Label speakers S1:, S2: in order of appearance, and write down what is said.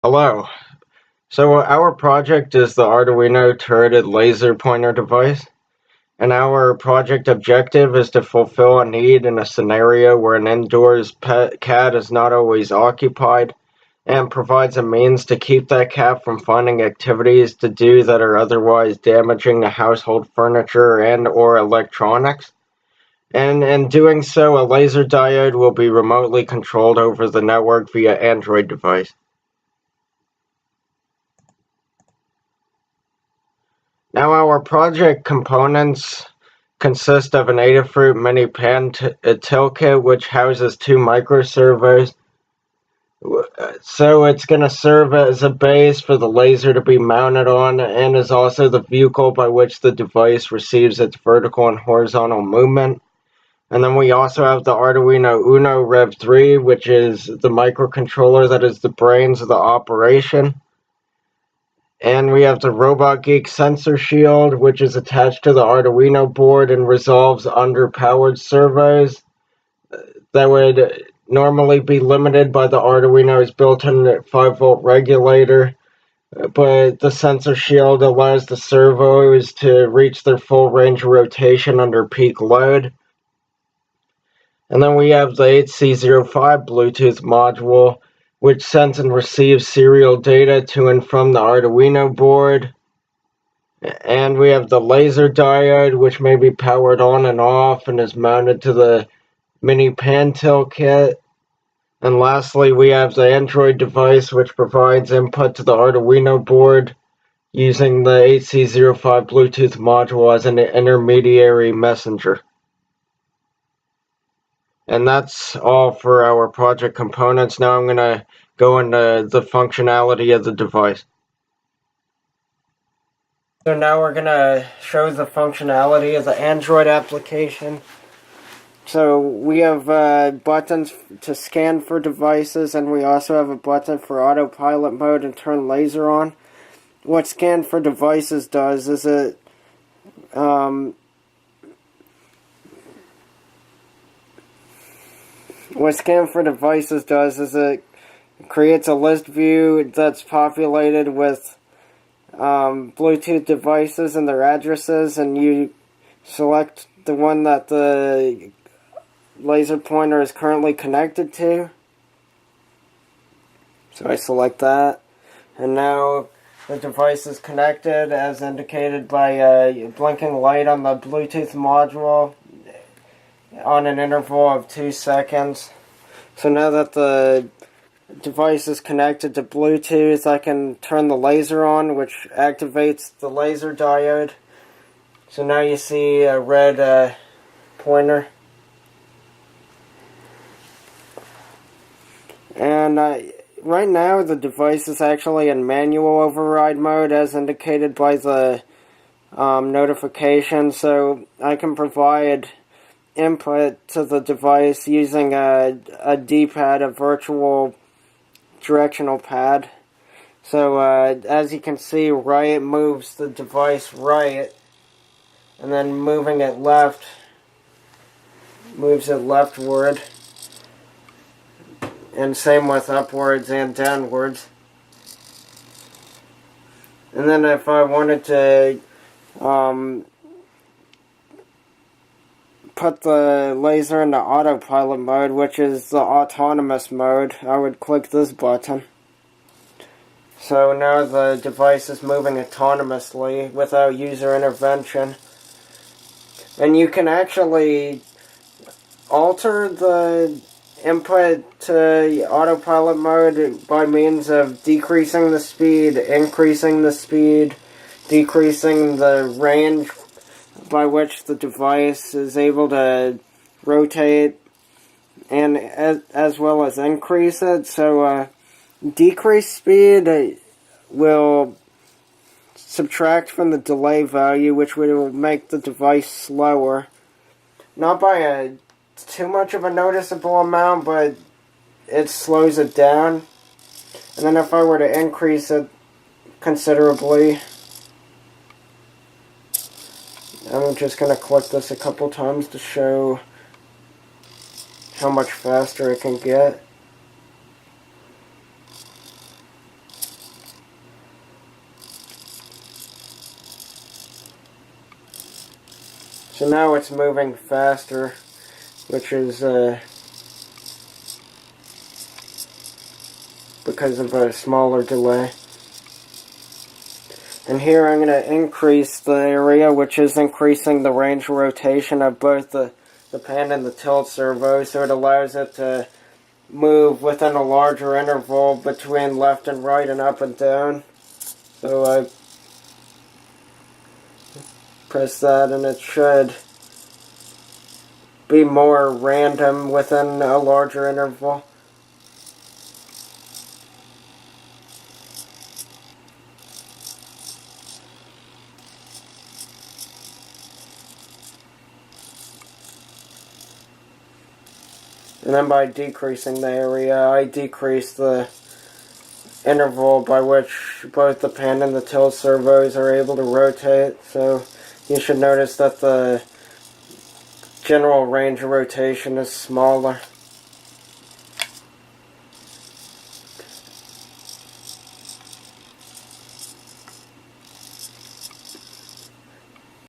S1: Hello. So our project is the Arduino turreted laser pointer device, and our project objective is to fulfill a need in a scenario where an indoors pet cat is not always occupied and provides a means to keep that cat from finding activities to do that are otherwise damaging to household furniture and or electronics. And in doing so, a laser diode will be remotely controlled over the network via Android device. Now our project components consist of an Adafruit mini pan till kit which houses two microservos. So it's going to serve as a base for the laser to be mounted on and is also the vehicle by which the device receives its vertical and horizontal movement. And then we also have the Arduino Uno Rev 3, which is the microcontroller that is the brains of the operation. And we have the Robot Geek sensor shield, which is attached to the Arduino board and resolves underpowered servos that would normally be limited by the Arduino's built-in 5-volt regulator. But the sensor shield allows the servos to reach their full range of rotation under peak load. And then we have the 8C05 Bluetooth module, which sends and receives serial data to and from the Arduino board. And we have the laser diode, which may be powered on and off and is mounted to the mini pan till kit. And lastly, we have the Android device, which provides input to the Arduino board using the 8C05 Bluetooth module as an intermediary messenger. And that's all for our project components. Now I'm going to go into the functionality of the device. So now we're going to show the functionality of the Android application. So we have buttons to scan for devices, and we also have a button for autopilot mode and turn laser on. What scan for devices does is it creates a list view that's populated with Bluetooth devices and their addresses, and you select the one that the laser pointer is currently connected to. So I select that, and now the device is connected as indicated by a blinking light on the Bluetooth module on an interval of 2 seconds. So now that the device is connected to Bluetooth, I can turn the laser on, which activates the laser diode. So now you see a red pointer. And right now the device is actually in manual override mode as indicated by the notification, so I can provide input to the device using a D-pad, a virtual directional pad. So as you can see, right moves the device right, and then moving it left moves it leftward, and same with upwards and downwards. And then if I wanted to put the laser into autopilot mode, which is the autonomous mode, I would click this button. So now the device is moving autonomously without user intervention. And you can actually alter the input to autopilot mode by means of decreasing the speed, increasing the speed, decreasing the range by which the device is able to rotate, and as well as increase it. So decreased speed will subtract from the delay value, which will make the device slower. Not by too much of a noticeable amount, but it slows it down. And then if I were to increase it considerably, I'm just going to click this a couple times to show how much faster it can get. So now it's moving faster, which is because of a smaller delay. And here I'm going to increase the area, which is increasing the range of rotation of both the pan and the tilt servo, so it allows it to move within a larger interval between left and right and up and down. So I press that and it should be more random within a larger interval. And then by decreasing the area, I decrease the interval by which both the pan and the tilt servos are able to rotate. So you should notice that the general range of rotation is smaller.